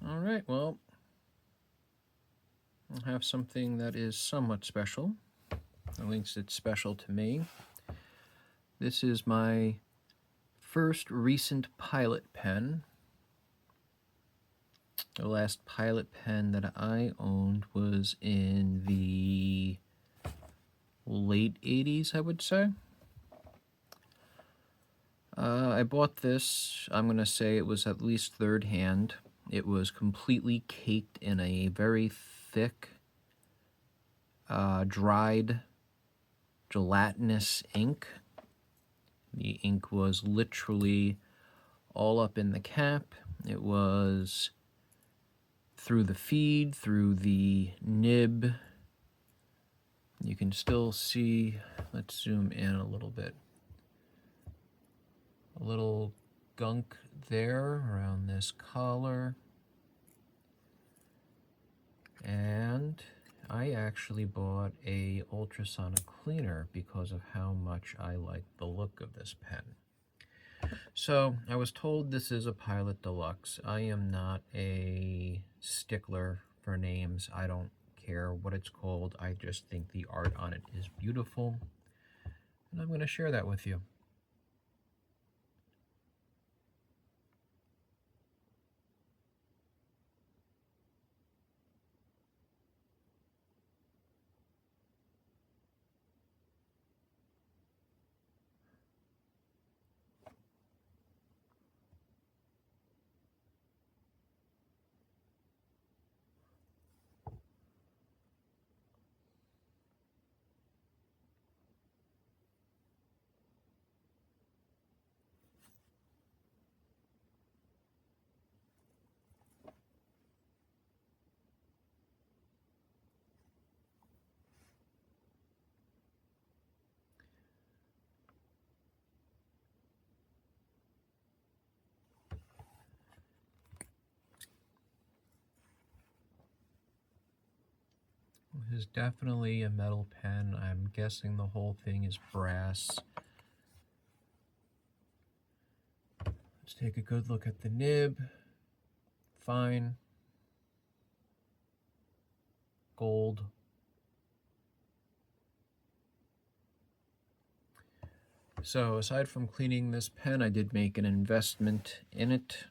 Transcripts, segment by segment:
All right, well, I have something that is somewhat special. At least it's special to me. This is my first recent Pilot pen. The last Pilot pen that I owned was in the late 80s, I would say. I bought this, I'm going to say it was at least third hand. It was completely caked in a very thick, dried, gelatinous ink. The ink was literally all up in the cap. It was through the feed, through the nib. You can still see, let's zoom in a little bit. A little gunk there around this collar. And I actually bought a ultrasonic cleaner because of how much I like the look of this pen. So I was told this is a Pilot Deluxe. I am not a stickler for names. I don't care what it's called. I just think the art on it is beautiful. And I'm going to share that with you. This is definitely a metal pen. I'm guessing the whole thing is brass. Let's take a good look at the nib. Fine. Gold. So aside from cleaning this pen, I did make an investment in it.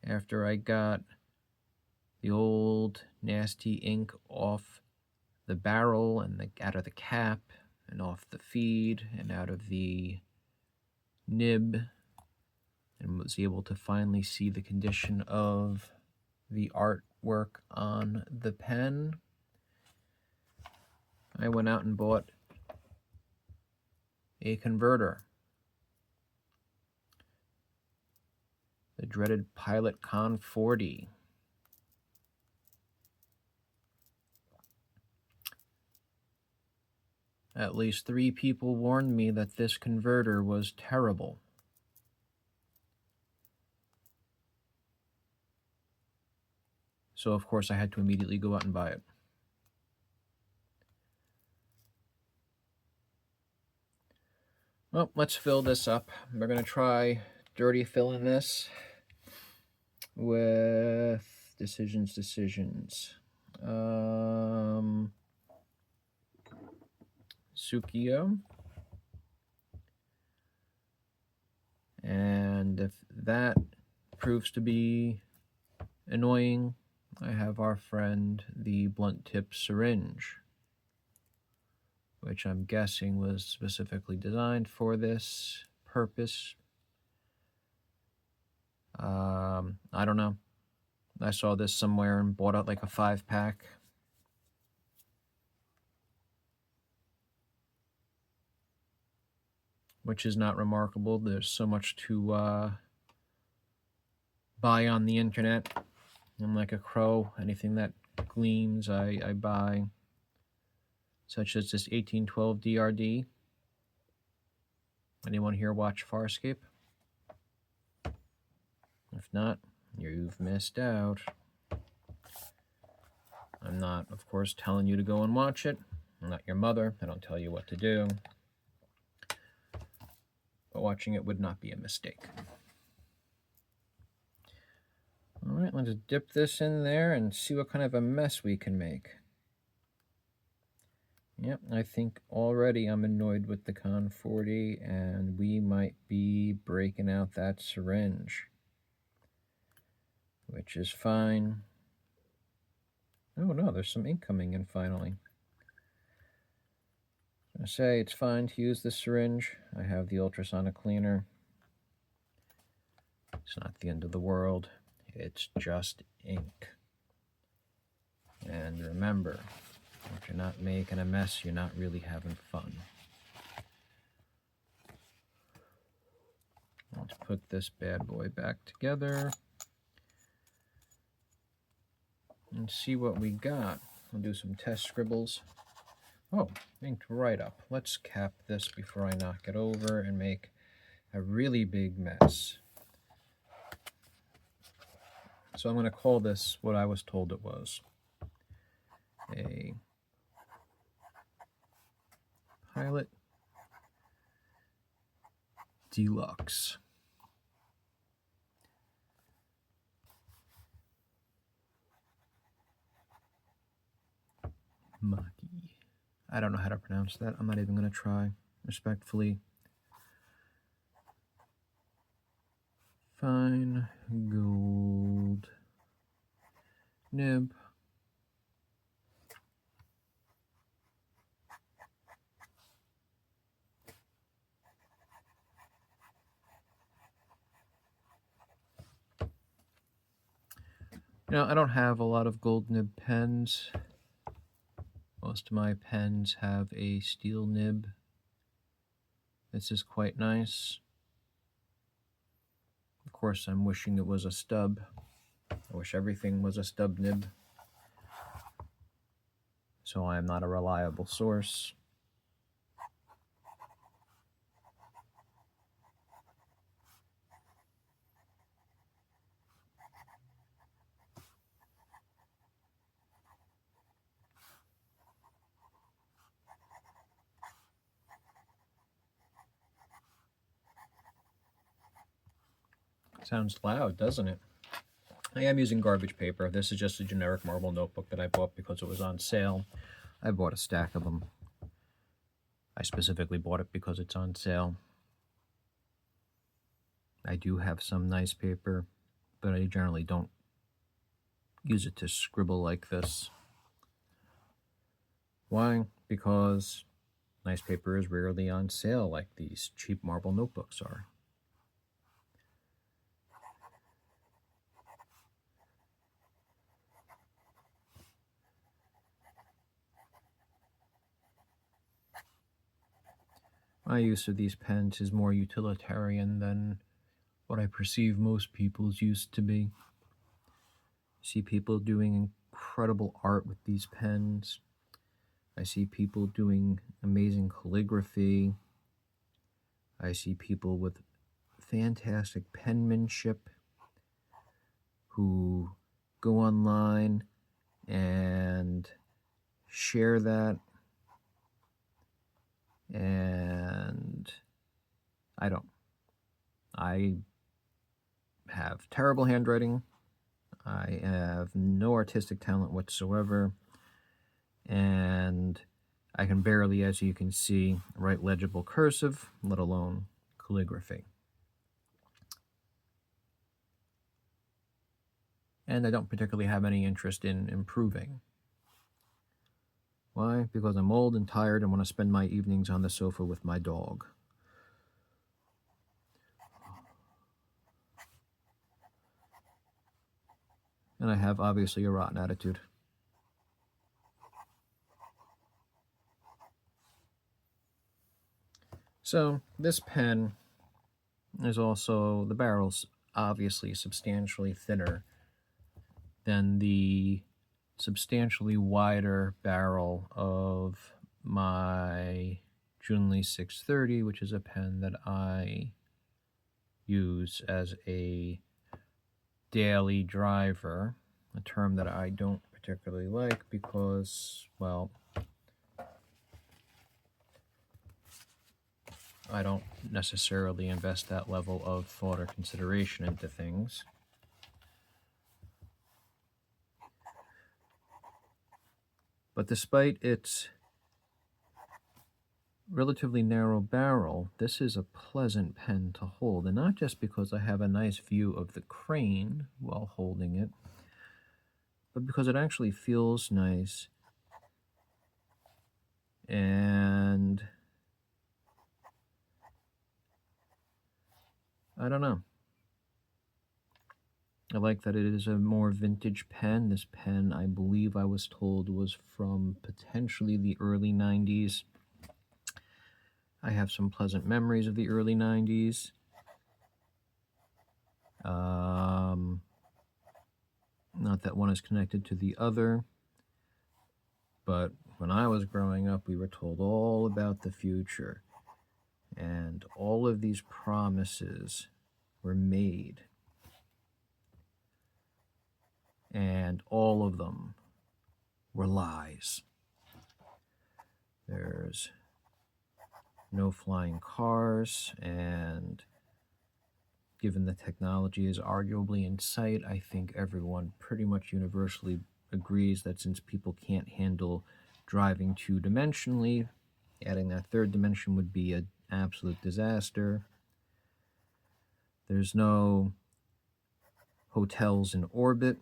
After I got the old nasty ink off the barrel and out of the cap and off the feed and out of the nib, and was able to finally see the condition of the artwork on the pen, I went out and bought a converter. The dreaded Pilot Con 40. At least 3 people warned me that this converter was terrible. So of course I had to immediately go out and buy it. Well, let's fill this up. We're going to try dirty filling this with decisions. Tsukio. And if that proves to be annoying, I have our friend the blunt tip syringe, which I'm guessing was specifically designed for this purpose. I don't know. I saw this somewhere and bought out like a 5-pack. Which is not remarkable. There's so much to buy on the internet. I'm like a crow. Anything that gleams, I buy. Such as this 1812 DRD. Anyone here watch Farscape? If not, you've missed out. I'm not, of course, telling you to go and watch it. I'm not your mother. I don't tell you what to do. But watching it would not be a mistake. All right, let's dip this in there and see what kind of a mess we can make. Yep, I think already I'm annoyed with the Con 40, and we might be breaking out that syringe, which is fine. Oh no, there's some ink coming in finally. I say it's fine to use the syringe. I have the ultrasonic cleaner. It's not the end of the world. It's just ink. And remember, if you're not making a mess, you're not really having fun. Let's put this bad boy back together and see what we got. We'll do some test scribbles. Oh, inked right up. Let's cap this before I knock it over and make a really big mess. So I'm going to call this what I was told it was. A Pilot Deluxe Maki-e. I don't know how to pronounce that. I'm not even going to try. Respectfully. Fine gold nib. You know, I don't have a lot of gold nib pens. Most of my pens have a steel nib. This is quite nice. Of course, I'm wishing it was a stub. I wish everything was a stub nib. So I am not a reliable source. Sounds loud, doesn't it? I am using garbage paper. This is just a generic marble notebook that I bought because it was on sale. I bought a stack of them. I specifically bought it because it's on sale. I do have some nice paper, but I generally don't use it to scribble like this. Why? Because nice paper is rarely on sale like these cheap marble notebooks are. My use of these pens is more utilitarian than what I perceive most people's used to be. I see people doing incredible art with these pens. I see people doing amazing calligraphy. I see people with fantastic penmanship who go online and share that. And I don't. I have terrible handwriting. I have no artistic talent whatsoever. And I can barely, as you can see, write legible cursive, let alone calligraphy. And I don't particularly have any interest in improving. Why? Because I'm old and tired and want to spend my evenings on the sofa with my dog. And I have, obviously, a rotten attitude. So, this pen is also, the barrel's obviously substantially thinner than the substantially wider barrel of my Junley 630, which is a pen that I use as a daily driver, a term that I don't particularly like because, well, I don't necessarily invest that level of thought or consideration into things. But despite its relatively narrow barrel, this is a pleasant pen to hold, and not just because I have a nice view of the crane while holding it, but because it actually feels nice. And I don't know. I like that it is a more vintage pen. This pen, I believe I was told, was from potentially the early 90s. I have some pleasant memories of the early 90s. Not that one is connected to the other, but when I was growing up, we were told all about the future, and all of these promises were made, and all of them were lies. There's no flying cars, and given the technology is arguably in sight, I think everyone pretty much universally agrees that since people can't handle driving two-dimensionally, adding that third dimension would be an absolute disaster. There's no hotels in orbit.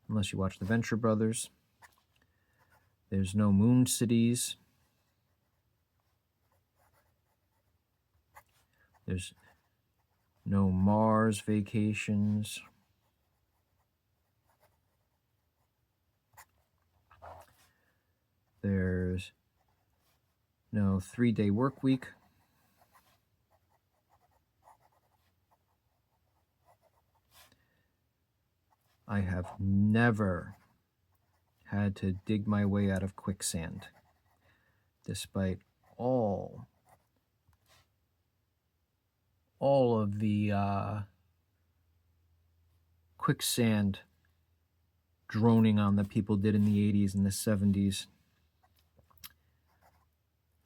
Unless you watch the Venture Brothers. There's no moon cities. There's no Mars vacations. There's no 3-day work week. I have never had to dig my way out of quicksand, despite all of the quicksand droning on that people did in the 80s and the 70s.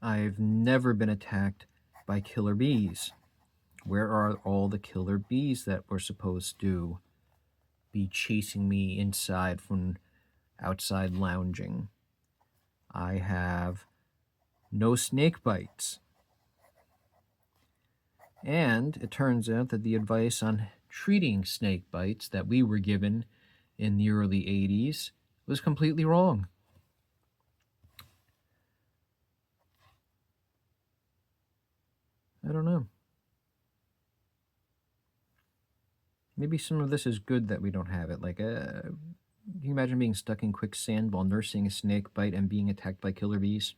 I've never been attacked by killer bees. Where are all the killer bees that were supposed to be chasing me inside from outside lounging? I have no snake bites. And it turns out that the advice on treating snake bites that we were given in the early 80s was completely wrong. I don't know. Maybe some of this is good that we don't have it. Like, can you imagine being stuck in quicksand while nursing a snake bite and being attacked by killer bees?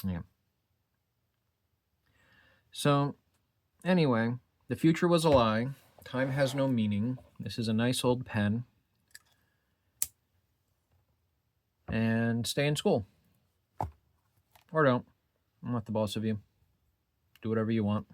Yeah. So, anyway, the future was a lie. Time has no meaning. This is a nice old pen. And stay in school. Or don't. I'm not the boss of you. Do whatever you want.